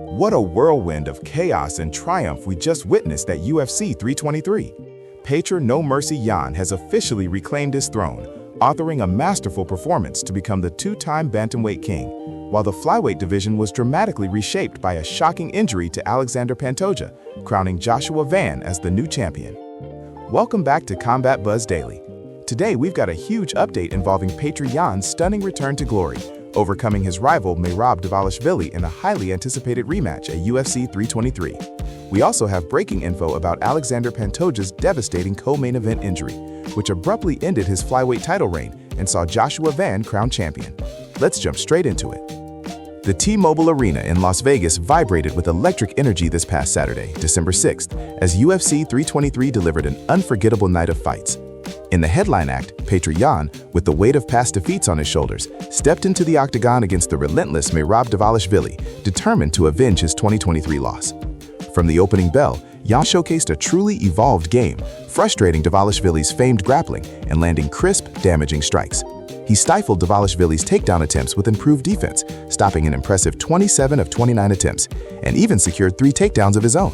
What a whirlwind of chaos and triumph we just witnessed at UFC 323. Petr "No Mercy" Yan has officially reclaimed his throne, authoring a masterful performance to become the two-time Bantamweight king, while the flyweight division was dramatically reshaped by a shocking injury to Alexandre Pantoja, crowning Joshua Van as the new champion. Welcome back to Combat Buzz Daily. Today we've got a huge update involving Petr Yan's stunning return to glory, overcoming his rival Merab Dvalishvili in a highly anticipated rematch at UFC 323. We also have breaking info about Alexandre Pantoja's devastating co-main event injury, which abruptly ended his flyweight title reign and saw Joshua Van crowned champion. Let's jump straight into it. The T-Mobile Arena in Las Vegas vibrated with electric energy this past Saturday, December 6th, as UFC 323 delivered an unforgettable night of fights. In the headline act, Petr Yan, with the weight of past defeats on his shoulders, stepped into the octagon against the relentless Merab Dvalishvili, determined to avenge his 2023 loss. From the opening bell, Yan showcased a truly evolved game, frustrating Dvalishvili's famed grappling and landing crisp, damaging strikes. He stifled Dvalishvili's takedown attempts with improved defense, stopping an impressive 27 of 29 attempts, and even secured 3 takedowns of his own.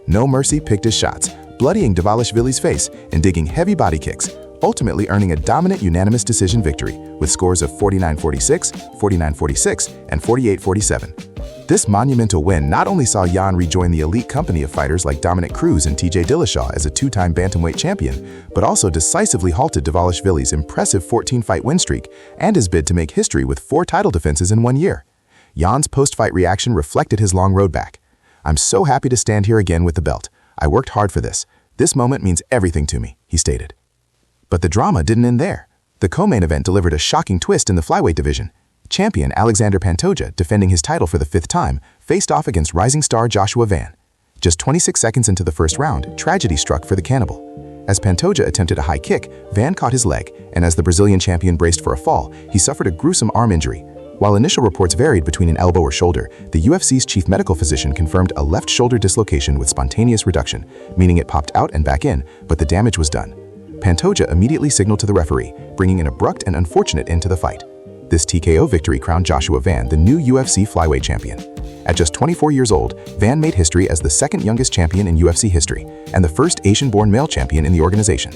No Mercy picked his shots, bloodying Dvalishvili's face and digging heavy body kicks, ultimately earning a dominant unanimous decision victory with scores of 49-46, 49-46, and 48-47. This monumental win not only saw Yan rejoin the elite company of fighters like Dominic Cruz and TJ Dillashaw as a two-time bantamweight champion, but also decisively halted Dvalishvili's impressive 14-fight win streak and his bid to make history with 4 title defenses in 1 year. Yan's post-fight reaction reflected his long road back. "I'm so happy to stand here again with the belt. I worked hard for this. This moment means everything to me," he stated. But the drama didn't end there. The co-main event delivered a shocking twist in the flyweight division. Champion Alexandre Pantoja, defending his title for the 5th time, faced off against rising star Joshua Van. Just 26 seconds into the first round, tragedy struck for the cannibal. As Pantoja attempted a high kick, Van caught his leg, and as the Brazilian champion braced for a fall, he suffered a gruesome arm injury. While initial reports varied between an elbow or shoulder, the UFC's chief medical physician confirmed a left shoulder dislocation with spontaneous reduction, meaning it popped out and back in, but the damage was done. Pantoja immediately signaled to the referee, bringing an abrupt and unfortunate end to the fight. This TKO victory crowned Joshua Van the new UFC flyweight champion. At just 24 years old, Van made history as the 2nd youngest champion in UFC history and the first Asian-born male champion in the organization.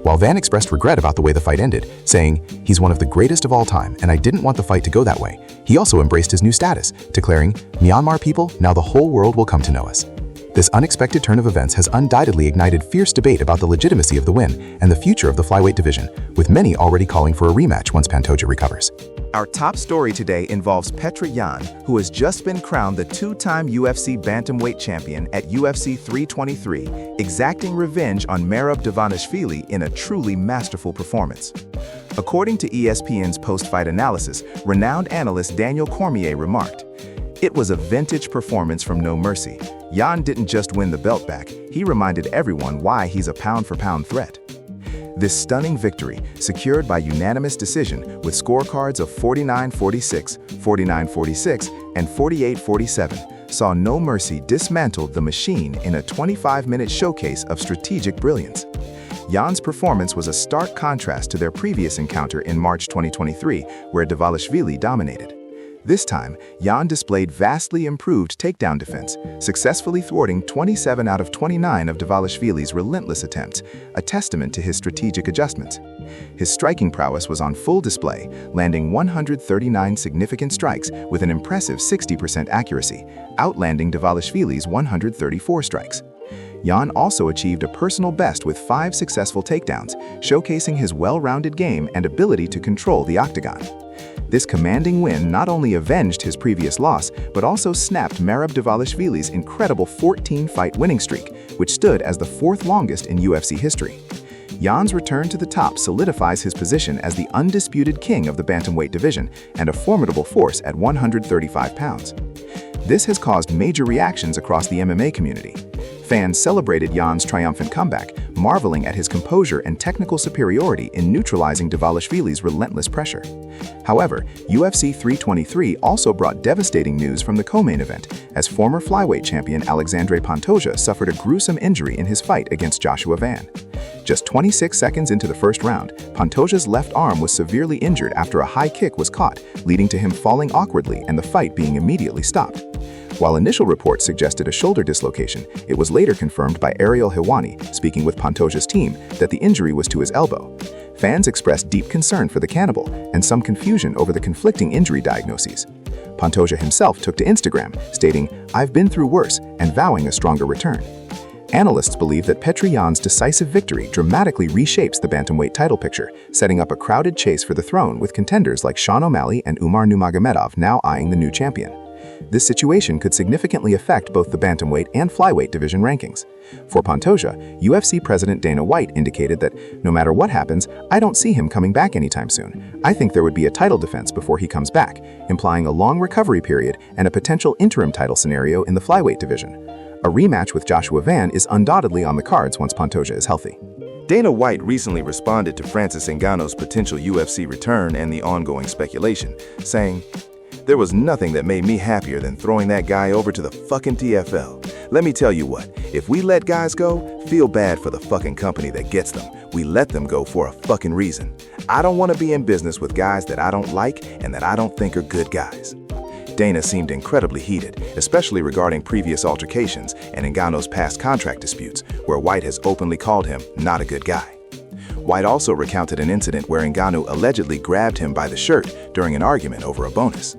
While Van expressed regret about the way the fight ended, saying, "He's one of the greatest of all time and I didn't want the fight to go that way," he also embraced his new status, declaring, "Myanmar people, now the whole world will come to know us." This unexpected turn of events has undoubtedly ignited fierce debate about the legitimacy of the win and the future of the flyweight division, with many already calling for a rematch once Pantoja recovers. Our top story today involves Petr Yan, who has just been crowned the 2-time UFC bantamweight champion at UFC 323, exacting revenge on Merab Dvalishvili in a truly masterful performance. According to ESPN's post-fight analysis, renowned analyst Daniel Cormier remarked, "It was a vintage performance from No Mercy. Yan didn't just win the belt back, he reminded everyone why he's a pound-for-pound threat." This stunning victory, secured by unanimous decision with scorecards of 49-46, 49-46, and 48-47, saw No Mercy dismantle the machine in a 25-minute showcase of strategic brilliance. Yan's performance was a stark contrast to their previous encounter in March 2023, where Dvalishvili dominated. This time, Yan displayed vastly improved takedown defense, successfully thwarting 27 out of 29 of Dvalishvili's relentless attempts, a testament to his strategic adjustments. His striking prowess was on full display, landing 139 significant strikes with an impressive 60% accuracy, outlanding Dvalishvili's 134 strikes. Yan also achieved a personal best with 5 successful takedowns, showcasing his well-rounded game and ability to control the octagon. This commanding win not only avenged his previous loss, but also snapped Merab Dvalishvili's incredible 14-fight winning streak, which stood as the 4th longest in UFC history. Yan's return to the top solidifies his position as the undisputed king of the bantamweight division and a formidable force at 135 pounds. This has caused major reactions across the MMA community. Fans celebrated Yan's triumphant comeback, marveling at his composure and technical superiority in neutralizing Dvalishvili's relentless pressure. However, UFC 323 also brought devastating news from the co-main event, as former flyweight champion Alexandre Pantoja suffered a gruesome injury in his fight against Joshua Van. Just 26 seconds into the first round, Pantoja's left arm was severely injured after a high kick was caught, leading to him falling awkwardly and the fight being immediately stopped. While initial reports suggested a shoulder dislocation, it was later confirmed by Ariel Helwani, speaking with Pantoja's team, that the injury was to his elbow. Fans expressed deep concern for the cannibal and some confusion over the conflicting injury diagnoses. Pantoja himself took to Instagram, stating, "I've been through worse," and vowing a stronger return. Analysts believe that Petr Yan's decisive victory dramatically reshapes the bantamweight title picture, setting up a crowded chase for the throne with contenders like Sean O'Malley and Umar Nurmagomedov now eyeing the new champion. This situation could significantly affect both the bantamweight and flyweight division rankings. For Pantoja, UFC President Dana White indicated that, "No matter what happens, I don't see him coming back anytime soon. I think there would be a title defense before he comes back," implying a long recovery period and a potential interim title scenario in the flyweight division. A rematch with Joshua Van is undoubtedly on the cards once Pantoja is healthy. Dana White recently responded to Francis Ngannou's potential UFC return and the ongoing speculation, saying, "There was nothing that made me happier than throwing that guy over to the fucking TFL. Let me tell you what, if we let guys go, feel bad for the fucking company that gets them. We let them go for a fucking reason. I don't want to be in business with guys that I don't like and that I don't think are good guys." Dana seemed incredibly heated, especially regarding previous altercations and Ngannou's past contract disputes, where White has openly called him not a good guy. White also recounted an incident where Ngannou allegedly grabbed him by the shirt during an argument over a bonus.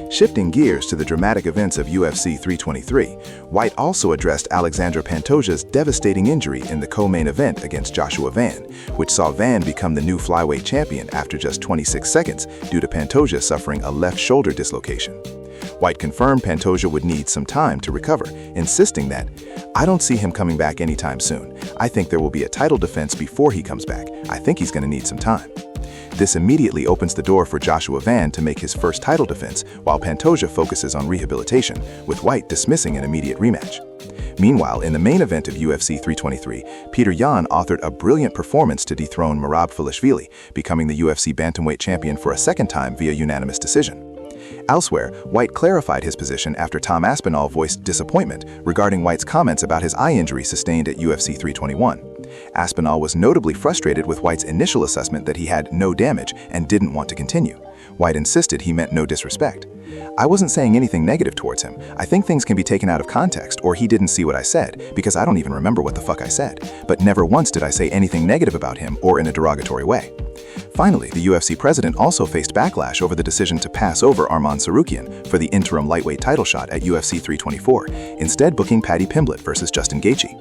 Shifting gears to the dramatic events of UFC 323, White also addressed Alexandre Pantoja's devastating injury in the co-main event against Joshua Van, which saw Van become the new flyweight champion after just 26 seconds due to Pantoja suffering a left shoulder dislocation. White confirmed Pantoja would need some time to recover, insisting that, "I don't see him coming back anytime soon. I think there will be a title defense before he comes back. I think he's going to need some time." This immediately opens the door for Joshua Van to make his first title defense, while Pantoja focuses on rehabilitation, with White dismissing an immediate rematch. Meanwhile, in the main event of UFC 323, Petr Yan authored a brilliant performance to dethrone Merab Dvalishvili, becoming the UFC bantamweight champion for a second time via unanimous decision. Elsewhere, White clarified his position after Tom Aspinall voiced disappointment regarding White's comments about his eye injury sustained at UFC 321. Aspinall was notably frustrated with White's initial assessment that he had no damage and didn't want to continue. White insisted he meant no disrespect. "I wasn't saying anything negative towards him. I think things can be taken out of context, or he didn't see what I said, because I don't even remember what the fuck I said. But never once did I say anything negative about him or in a derogatory way." Finally, the UFC president also faced backlash over the decision to pass over Arman Tsarukyan for the interim lightweight title shot at UFC 324, instead booking Paddy Pimblett versus Justin Gaethje.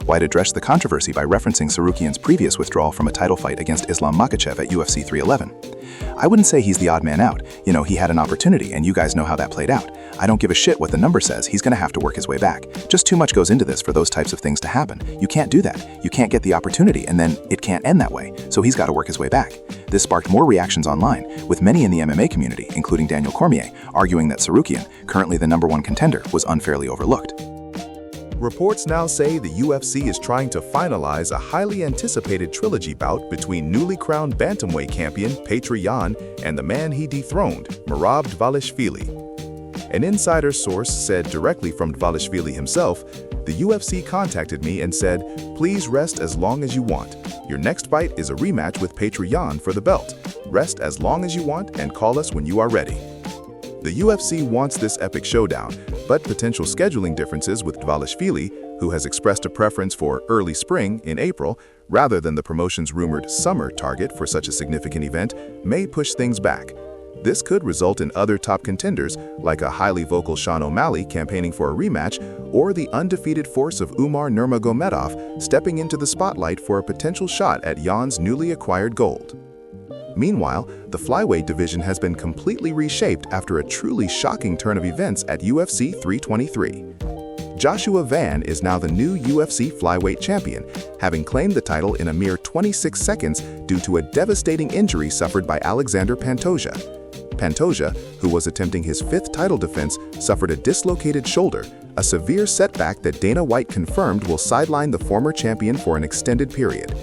White addressed the controversy by referencing Tsarukyan's previous withdrawal from a title fight against Islam Makhachev at UFC 311. "I wouldn't say he's the odd man out. You know, he had an opportunity, and you guys know how that played out. I don't give a shit what the number says, he's gonna have to work his way back. Just too much goes into this for those types of things to happen. You can't do that. You can't get the opportunity, and then it can't end that way, so he's gotta work his way back." This sparked more reactions online, with many in the MMA community, including Daniel Cormier, arguing that Tsarukyan, currently the #1 contender, was unfairly overlooked. Reports now say the UFC is trying to finalize a highly anticipated trilogy bout between newly crowned bantamweight champion Petr Yan and the man he dethroned, Merab Dvalishvili. An insider source said directly from Dvalishvili himself, "The UFC contacted me and said, 'Please rest as long as you want. Your next fight is a rematch with Petr Yan for the belt. Rest as long as you want and call us when you are ready.'" The UFC wants this epic showdown, but potential scheduling differences with Dvalishvili, who has expressed a preference for early spring in April, rather than the promotion's rumored summer target for such a significant event, may push things back. This could result in other top contenders, like a highly vocal Sean O'Malley campaigning for a rematch, or the undefeated force of Umar Nurmagomedov stepping into the spotlight for a potential shot at Yan's newly acquired gold. Meanwhile, the flyweight division has been completely reshaped after a truly shocking turn of events at UFC 323. Joshua Van is now the new UFC flyweight champion, having claimed the title in a mere 26 seconds due to a devastating injury suffered by Alexandre Pantoja. Pantoja, who was attempting his 5th title defense, suffered a dislocated shoulder, a severe setback that Dana White confirmed will sideline the former champion for an extended period.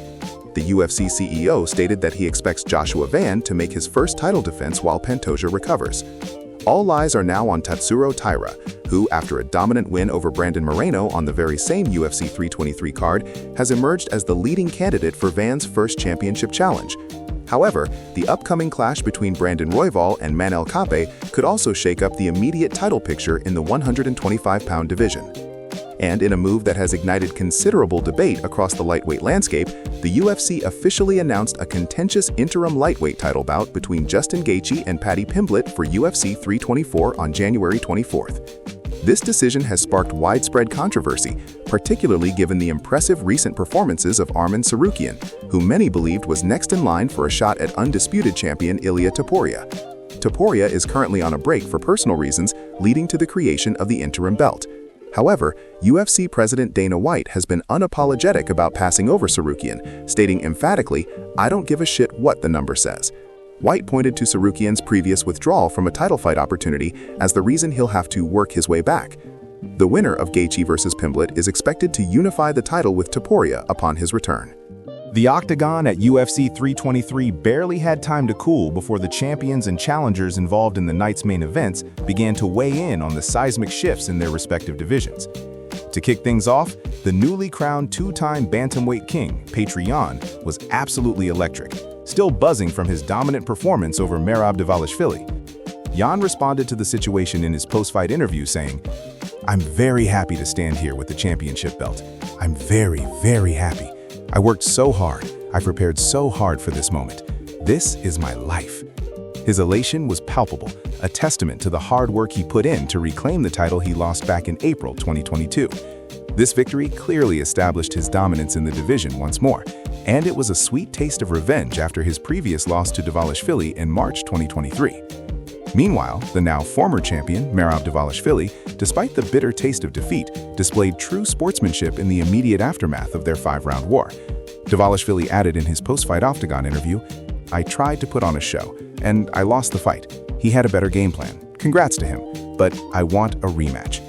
The UFC CEO stated that he expects Joshua Van to make his first title defense while Pantoja recovers. All eyes are now on Tatsuro Taira, who, after a dominant win over Brandon Moreno on the very same UFC 323 card, has emerged as the leading candidate for Van's first championship challenge. However, the upcoming clash between Brandon Royval and Manel Kape could also shake up the immediate title picture in the 125-pound division. And in a move that has ignited considerable debate across the lightweight landscape, the UFC officially announced a contentious interim lightweight title bout between Justin Gaethje and Paddy Pimblett for UFC 324 on January 24th. This decision has sparked widespread controversy, particularly given the impressive recent performances of Arman Tsarukyan, who many believed was next in line for a shot at undisputed champion Ilia Topuria. Topuria is currently on a break for personal reasons, leading to the creation of the interim belt. However, UFC President Dana White has been unapologetic about passing over Tsarukyan, stating emphatically, "I don't give a shit what the number says." White pointed to Tsarukyan's previous withdrawal from a title fight opportunity as the reason he'll have to work his way back. The winner of Gaethje versus Pimblett is expected to unify the title with Topuria upon his return. The octagon at UFC 323 barely had time to cool before the champions and challengers involved in the night's main events began to weigh in on the seismic shifts in their respective divisions. To kick things off, the newly crowned two-time bantamweight king, Petr Yan, was absolutely electric, still buzzing from his dominant performance over Merab Dvalishvili. Yan responded to the situation in his post-fight interview saying, "I'm very happy to stand here with the championship belt. I'm very, very happy. I worked so hard. I prepared so hard for this moment. This is my life." His elation was palpable, a testament to the hard work he put in to reclaim the title he lost back in April 2022. This victory clearly established his dominance in the division once more, and it was a sweet taste of revenge after his previous loss to Dvalishvili in March 2023. Meanwhile, the now former champion, Merab Dvalishvili, despite the bitter taste of defeat, displayed true sportsmanship in the immediate aftermath of their 5-round war. Dvalishvili added in his post-fight octagon interview, "I tried to put on a show, and I lost the fight. He had a better game plan. Congrats to him, but I want a rematch."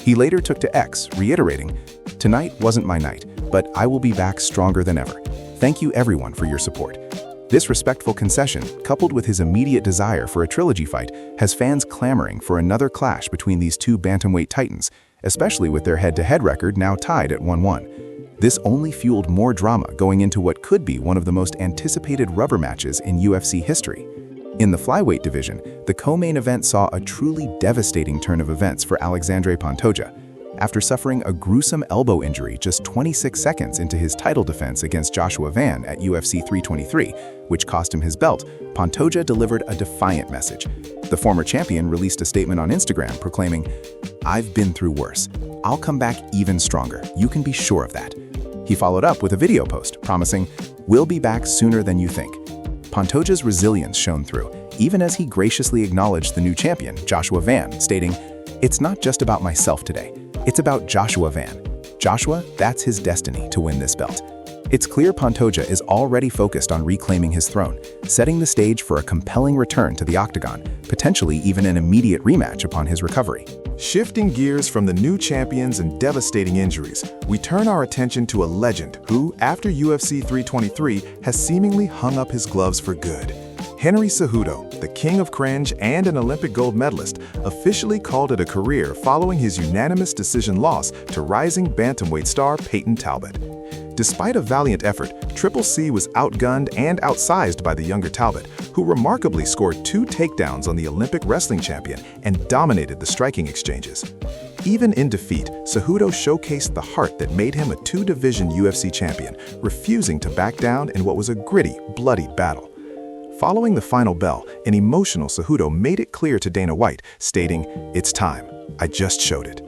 He later took to X, reiterating, "Tonight wasn't my night, but I will be back stronger than ever. Thank you everyone for your support." This respectful concession, coupled with his immediate desire for a trilogy fight, has fans clamoring for another clash between these two bantamweight titans, especially with their head-to-head record now tied at 1-1. This only fueled more drama going into what could be one of the most anticipated rubber matches in UFC history. In the flyweight division, the co-main event saw a truly devastating turn of events for Alexandre Pantoja. After suffering a gruesome elbow injury just 26 seconds into his title defense against Joshua Van at UFC 323, which cost him his belt, Pantoja delivered a defiant message. The former champion released a statement on Instagram proclaiming, "I've been through worse. I'll come back even stronger. You can be sure of that." He followed up with a video post promising, "We'll be back sooner than you think." Pantoja's resilience shone through, even as he graciously acknowledged the new champion, Joshua Van, stating, "It's not just about myself today. It's about Joshua Van. Joshua, that's his destiny to win this belt." It's clear Pantoja is already focused on reclaiming his throne, setting the stage for a compelling return to the octagon, potentially even an immediate rematch upon his recovery. Shifting gears from the new champions and devastating injuries, we turn our attention to a legend who, after UFC 323, has seemingly hung up his gloves for good. Henry Cejudo, the king of cringe and an Olympic gold medalist, officially called it a career following his unanimous decision loss to rising bantamweight star Peyton Talbot. Despite a valiant effort, Triple C was outgunned and outsized by the younger Talbot, who remarkably scored 2 takedowns on the Olympic wrestling champion and dominated the striking exchanges. Even in defeat, Cejudo showcased the heart that made him a 2-division UFC champion, refusing to back down in what was a gritty, bloody battle. Following the final bell, an emotional Cejudo made it clear to Dana White, stating, "It's time. I just showed it."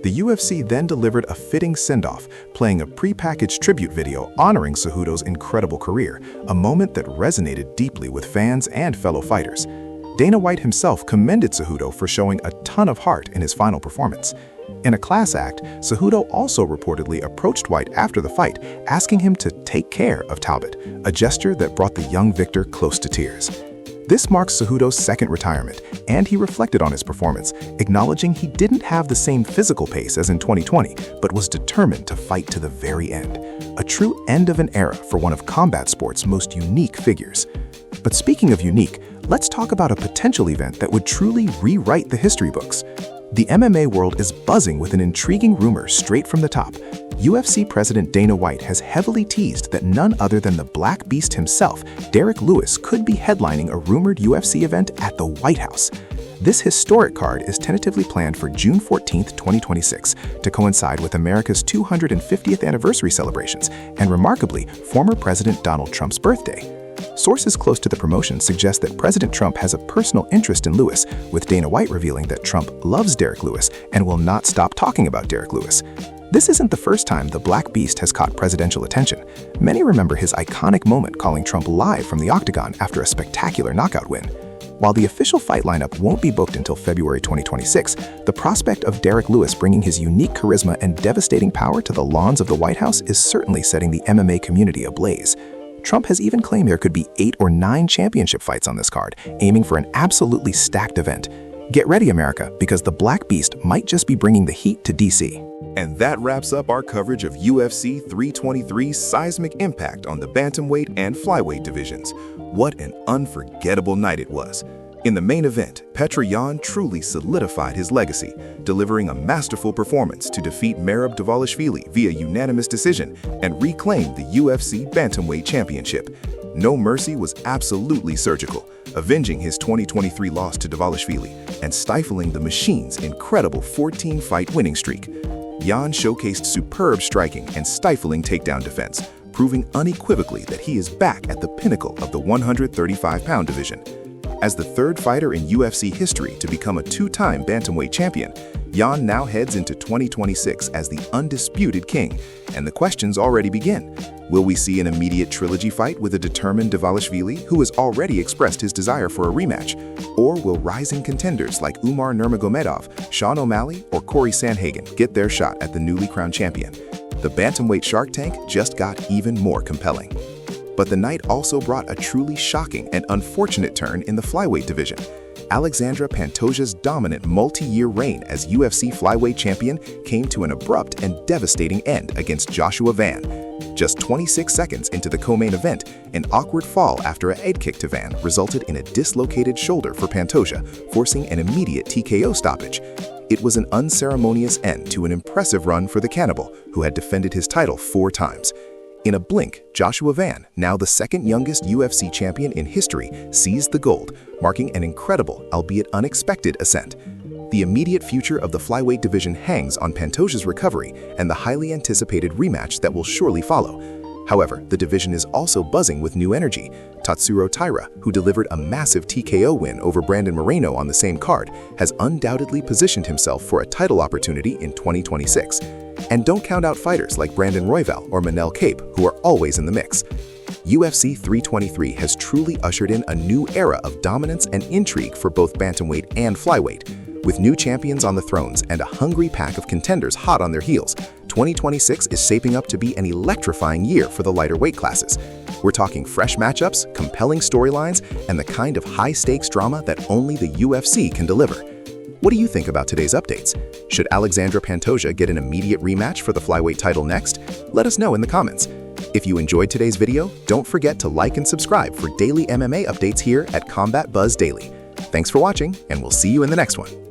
The UFC then delivered a fitting send-off, playing a pre-packaged tribute video honoring Cejudo's incredible career, a moment that resonated deeply with fans and fellow fighters. Dana White himself commended Cejudo for showing a ton of heart in his final performance. In a class act, Cejudo also reportedly approached White after the fight, asking him to take care of Talbot, a gesture that brought the young victor close to tears. This marks Cejudo's second retirement, and he reflected on his performance, acknowledging he didn't have the same physical pace as in 2020, but was determined to fight to the very end. A true end of an era for one of combat sport's most unique figures. But speaking of unique, let's talk about a potential event that would truly rewrite the history books. The MMA world is buzzing with an intriguing rumor straight from the top. UFC President Dana White has heavily teased that none other than the Black Beast himself, Derek Lewis, could be headlining a rumored UFC event at the White House. This historic card is tentatively planned for June 14, 2026, to coincide with America's 250th anniversary celebrations and, remarkably, former President Donald Trump's birthday. Sources close to the promotion suggest that President Trump has a personal interest in Lewis, with Dana White revealing that Trump loves Derek Lewis and will not stop talking about Derek Lewis. This isn't the first time the Black Beast has caught presidential attention. Many remember his iconic moment calling Trump live from the octagon after a spectacular knockout win. While the official fight lineup won't be booked until February 2026, the prospect of Derek Lewis bringing his unique charisma and devastating power to the lawns of the White House is certainly setting the MMA community ablaze. Trump has even claimed there could be 8 or 9 championship fights on this card, aiming for an absolutely stacked event. Get ready, America, because the Black Beast might just be bringing the heat to DC. And that wraps up our coverage of UFC 323's seismic impact on the bantamweight and flyweight divisions. What an unforgettable night it was. In the main event, Petr Yan truly solidified his legacy, delivering a masterful performance to defeat Merab Dvalishvili via unanimous decision and reclaim the UFC Bantamweight Championship. No Mercy was absolutely surgical, avenging his 2023 loss to Dvalishvili and stifling the Machine's incredible 14-fight winning streak. Yan showcased superb striking and stifling takedown defense, proving unequivocally that he is back at the pinnacle of the 135-pound division. As the third fighter in UFC history to become a 2-time bantamweight champion, Yan now heads into 2026 as the undisputed king, and the questions already begin. Will we see an immediate trilogy fight with a determined Dvalishvili who has already expressed his desire for a rematch? Or will rising contenders like Umar Nurmagomedov, Sean O'Malley, or Corey Sandhagen get their shot at the newly crowned champion? The bantamweight Shark Tank just got even more compelling. But the night also brought a truly shocking and unfortunate turn in the flyweight division. Alexandre Pantoja's dominant multi-year reign as UFC flyweight champion came to an abrupt and devastating end against Joshua Van. Just 26 seconds into the co-main event, an awkward fall after a head kick to Van resulted in a dislocated shoulder for Pantoja, forcing an immediate TKO stoppage. It was an unceremonious end to an impressive run for the cannibal, who had defended his title 4 times. In a blink, Joshua Van, now the second youngest UFC champion in history, seized the gold, marking an incredible, albeit unexpected, ascent. The immediate future of the flyweight division hangs on Pantoja's recovery and the highly anticipated rematch that will surely follow. However, the division is also buzzing with new energy. Tatsuro Taira, who delivered a massive TKO win over Brandon Moreno on the same card, has undoubtedly positioned himself for a title opportunity in 2026. And don't count out fighters like Brandon Royval or Manel Kape, who are always in the mix. UFC 323 has truly ushered in a new era of dominance and intrigue for both bantamweight and flyweight. With new champions on the thrones and a hungry pack of contenders hot on their heels, 2026 is shaping up to be an electrifying year for the lighter weight classes. We're talking fresh matchups, compelling storylines, and the kind of high-stakes drama that only the UFC can deliver. What do you think about today's updates? Should Alexandre Pantoja get an immediate rematch for the flyweight title next? Let us know in the comments. If you enjoyed today's video, don't forget to like and subscribe for daily MMA updates here at Combat Buzz Daily. Thanks for watching, and we'll see you in the next one.